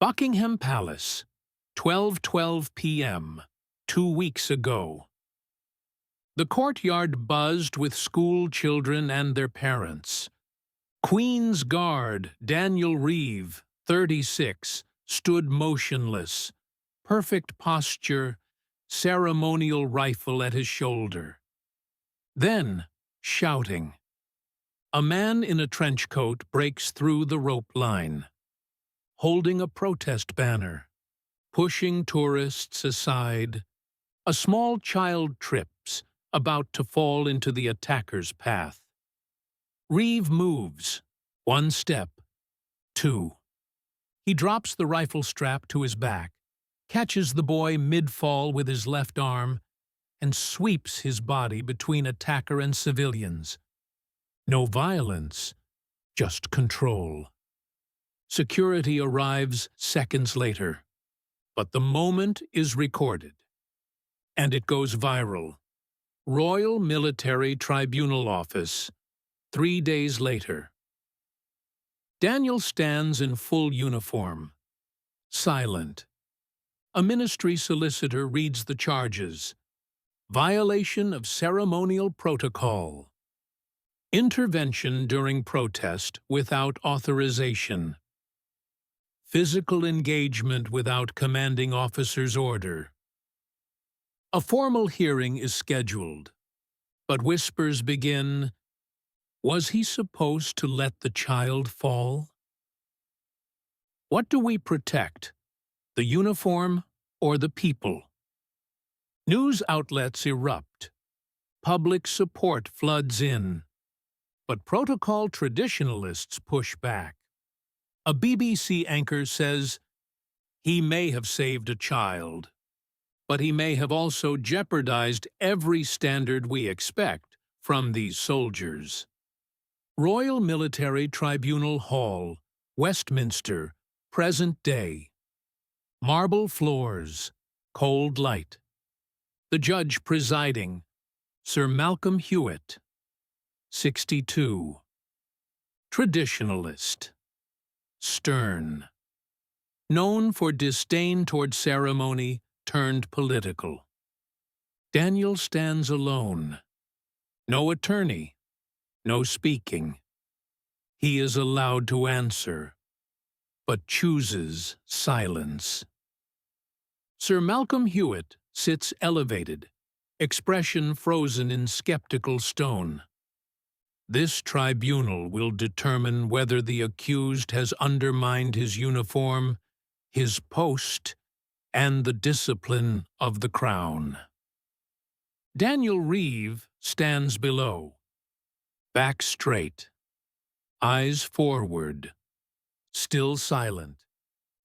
Buckingham Palace, 12:12 p.m., 2 weeks ago. The courtyard buzzed with school children and their parents. Queen's Guard Daniel Reeve, 36, stood motionless, perfect posture, ceremonial rifle at his shoulder. Then, shouting. A man in a trench coat breaks through the rope line, holding a protest banner, pushing tourists aside. A small child trips, about to fall into the attacker's path. Reeve moves, 1 step, 2. He drops the rifle strap to his back, catches the boy mid-fall with his left arm, and sweeps his body between attacker and civilians. No violence, just control. Security arrives seconds later, but the moment is recorded. And it goes viral. Royal Military Tribunal Office, 3 days later. Daniel stands in full uniform, silent. A ministry solicitor reads the charges. Violation of ceremonial protocol. Intervention during protest without authorization. Physical engagement without commanding officer's order. A formal hearing is scheduled, but whispers begin. Was he supposed to let the child fall? What do we protect, the uniform or the people? News outlets erupt. Public support floods in. But protocol traditionalists push back. A BBC anchor says, he may have saved a child, but he may have also jeopardized every standard we expect from these soldiers. Royal Military Tribunal Hall, Westminster, present day. Marble floors, cold light. The judge presiding, Sir Malcolm Hewitt, 62. Traditionalist. Stern. Known for disdain toward ceremony turned political. Daniel stands alone. No attorney. No speaking. He is allowed to answer, but chooses silence. Sir Malcolm Hewitt sits elevated, expression frozen in skeptical stone. This tribunal will determine whether the accused has undermined his uniform, his post, and the discipline of the crown. Daniel Reeve stands below. Back straight, eyes forward, still silent.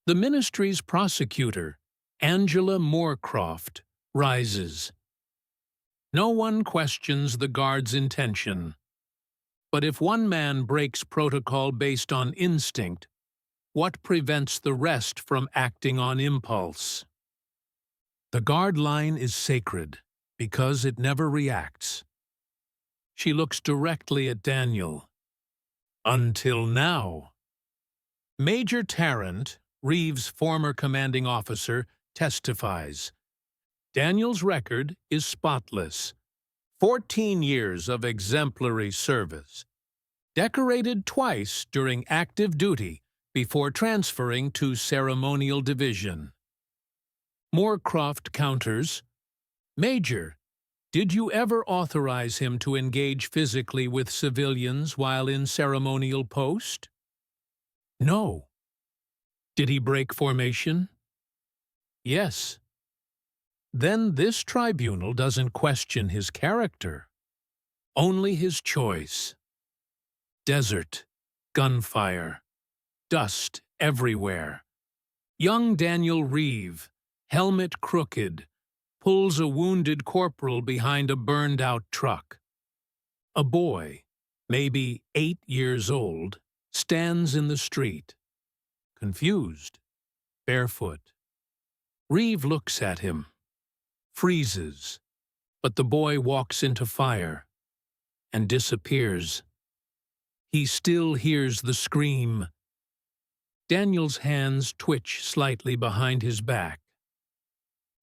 The ministry's prosecutor, Angela Moorcroft, rises. No one questions the guard's intention. But if one man breaks protocol based on instinct, what prevents the rest from acting on impulse? The guard line is sacred because it never reacts. She looks directly at Daniel. Until now. Major Tarrant, Reeve's former commanding officer, testifies. Daniel's record is spotless. 14 years of exemplary service. Decorated twice during active duty before transferring to ceremonial division. Moorcroft counters, Major, did you authorize authorize him to engage physically with civilians while in ceremonial post? No. Did he break formation? Yes. Then this tribunal doesn't question his character, only his choice. Desert, gunfire, dust everywhere. Young Daniel Reeve, helmet crooked, pulls a wounded corporal behind a burned-out truck. A boy, maybe 8 years old, stands in the street, confused, barefoot. Reeve looks at him, freezes, but the boy walks into fire and disappears. He still hears the scream, Daniel's hands twitch slightly behind his back.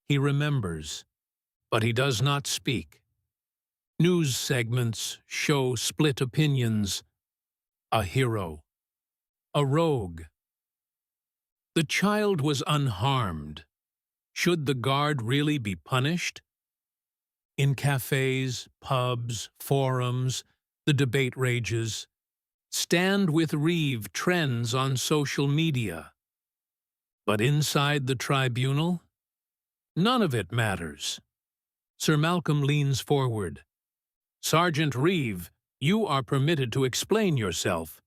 He remembers, but he does not speak. News segments show split opinions. A hero. A rogue. The child was unharmed. Should the guard really be punished? In cafes, pubs, forums, the debate rages. Stand with Reeve trends on social media. But inside the tribunal, none of it matters. Sir Malcolm leans forward. Sergeant Reeve, you are permitted to explain yourself.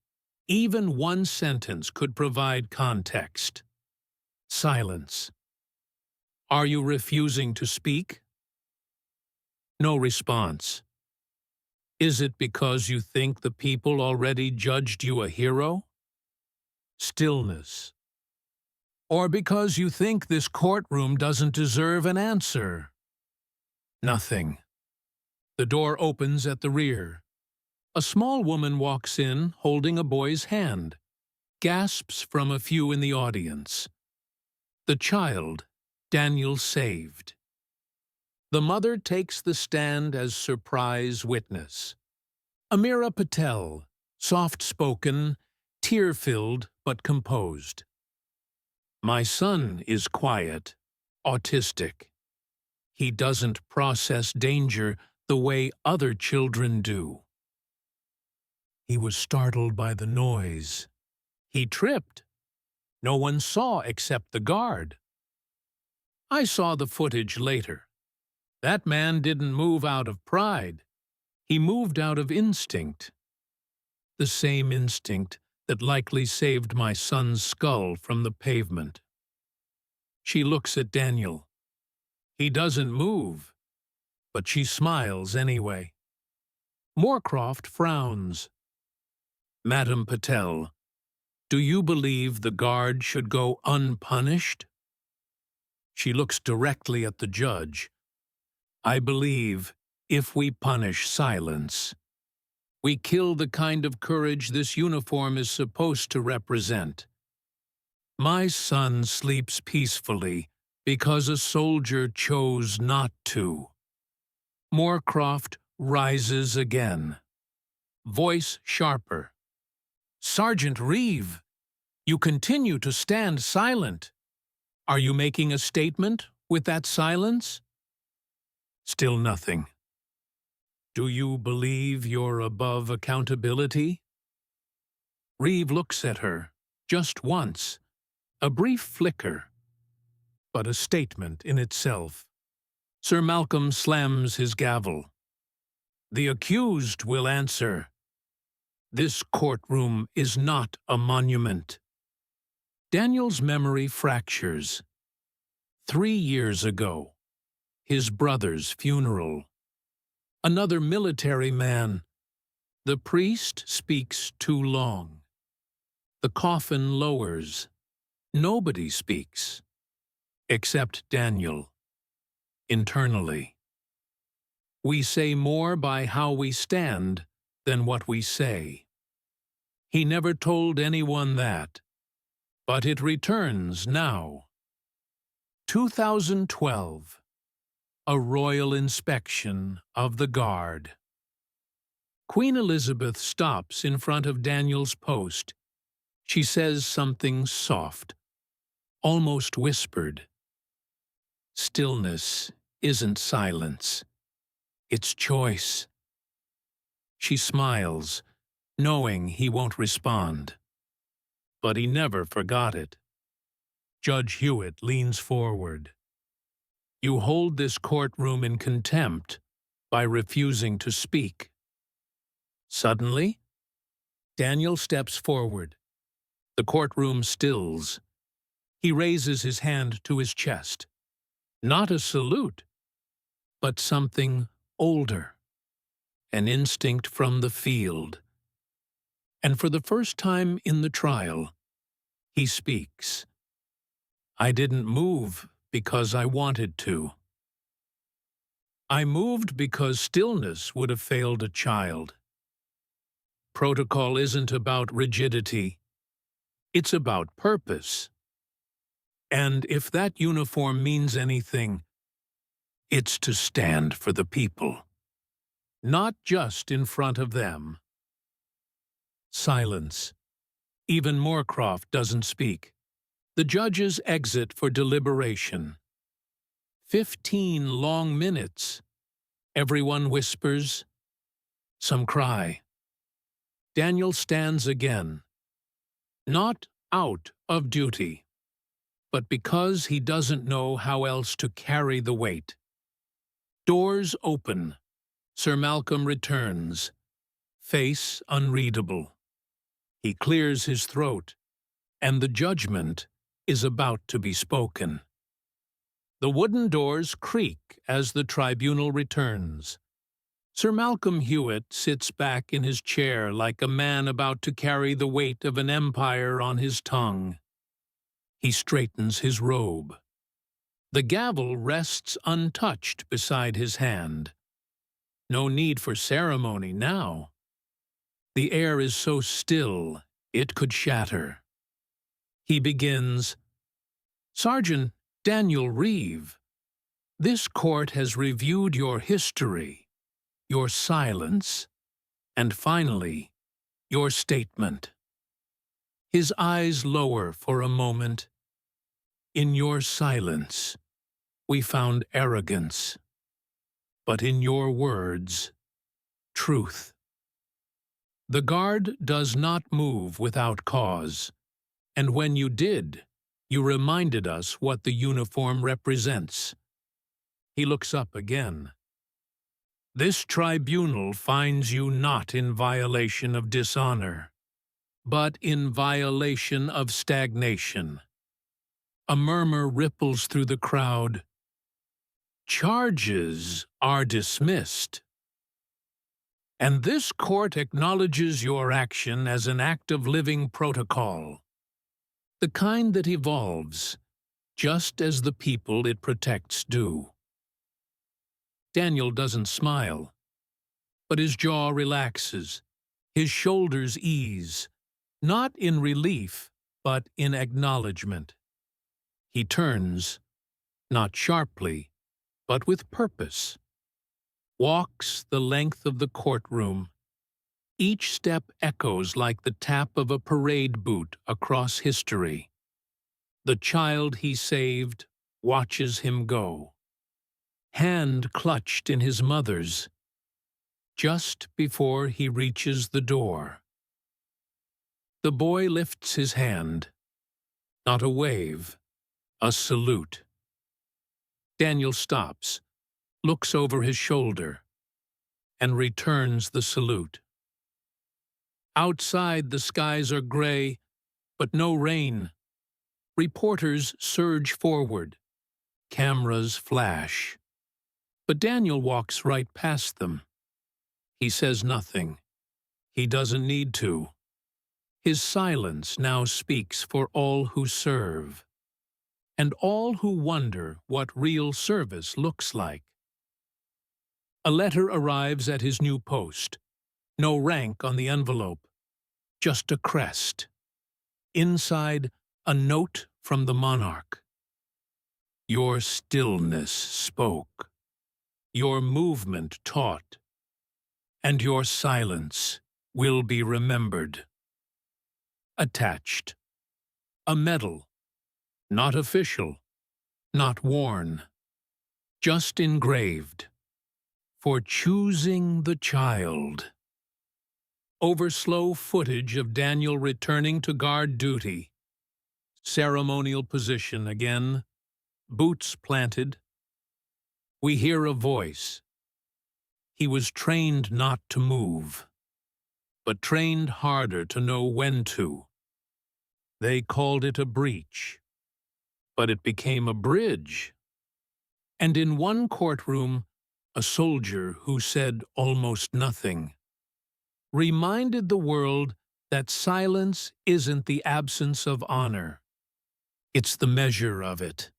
Even one sentence could provide context. Silence. Are you refusing to speak? No response. Is it because you think the people already judged you a hero? Stillness. Or because you think this courtroom doesn't deserve an answer? Nothing. The door opens at the rear. A small woman walks in, holding a boy's hand. Gasps from a few in the audience. The child, Daniel saved. The mother takes the stand as surprise witness. Amira Patel, soft-spoken, tear-filled but composed. My son is quiet, autistic. He doesn't process danger the way other children do. He was startled by the noise. He tripped. No one saw except the guard. I saw the footage later. That man didn't move out of pride. He moved out of instinct. The same instinct that likely saved my son's skull from the pavement. She looks at Daniel. He doesn't move, but she smiles anyway. Moorcroft frowns. Madam Patel, do you believe the guard should go unpunished? She looks directly at the judge. I believe, if we punish silence, we kill the kind of courage this uniform is supposed to represent. My son sleeps peacefully because a soldier chose not to. Moorcroft rises again. Voice sharper. Sergeant Reeve, you continue to stand silent. Are you making a statement with that silence? Still nothing. Do you believe you're above accountability? Reeve looks at her, just once, a brief flicker, but a statement in itself. Sir Malcolm slams his gavel. The accused will answer. This courtroom is not a monument. Daniel's memory fractures. 3 years ago, his brother's funeral. Another military man. The priest speaks too long. The coffin lowers. Nobody speaks, except Daniel. Internally. We say more by how we stand than what we say. He never told anyone that, but it returns now. 2012. A royal inspection of the guard. Queen Elizabeth stops in front of Daniel's post. She says something soft, almost whispered. Stillness isn't silence. It's choice. She smiles, knowing he won't respond. But he never forgot it. Judge Hewitt leans forward. You hold this courtroom in contempt by refusing to speak. Suddenly, Daniel steps forward. The courtroom stills. He raises his hand to his chest. Not a salute, but something older. An instinct from the field. And for the first time in the trial, he speaks. I didn't move because I wanted to. I moved because stillness would have failed a child. Protocol isn't about rigidity. It's about purpose. And if that uniform means anything, it's to stand for the people, not just in front of them. Silence. Even Moorcroft doesn't speak. The judges exit for deliberation. 15 long minutes. Everyone whispers. Some cry. Daniel stands again. Not out of duty, but because he doesn't know how else to carry the weight. Doors open. Sir Malcolm returns. Face unreadable. He clears his throat, and the judgment is about to be spoken. The wooden doors creak as the tribunal returns. Sir Malcolm Hewitt sits back in his chair like a man about to carry the weight of an empire on his tongue. He straightens his robe. The gavel rests untouched beside his hand. No need for ceremony now. The air is so still it could shatter. He begins, "Sergeant Daniel Reeve, this court has reviewed your history, your silence, and finally, your statement." His eyes lower for a moment. "In your silence, we found arrogance, but in your words, truth." The guard does not move without cause, and when you did, you reminded us what the uniform represents. He looks up again. "This tribunal finds you not in violation of dishonor, but in violation of stagnation." A murmur ripples through the crowd. "Charges are dismissed." And this court acknowledges your action as an act of living protocol, the kind that evolves, just as the people it protects do. Daniel doesn't smile, but his jaw relaxes, his shoulders ease, not in relief, but in acknowledgement. He turns, not sharply, but with purpose. Walks the length of the courtroom. Each step echoes like the tap of a parade boot across history. The child he saved watches him go, hand clutched in his mother's, just before he reaches the door. The boy lifts his hand, not a wave, a salute. Daniel stops, looks over his shoulder, and returns the salute. Outside, the skies are gray, but no rain. Reporters surge forward. Cameras flash. But Daniel walks right past them. He says nothing. He doesn't need to. His silence now speaks for all who serve, and all who wonder what real service looks like. A letter arrives at his new post. No rank on the envelope, just a crest. Inside, a note from the monarch. Your stillness spoke, your movement taught, and your silence will be remembered. Attached. A medal, not official, not worn, just engraved. For choosing the child. Over slow footage of Daniel returning to guard duty. Ceremonial position again, boots planted. We hear a voice. He was trained not to move, but trained harder to know when to. They called it a breach, but it became a bridge. And in one courtroom, a soldier who said almost nothing reminded the world that silence isn't the absence of honor. It's the measure of it.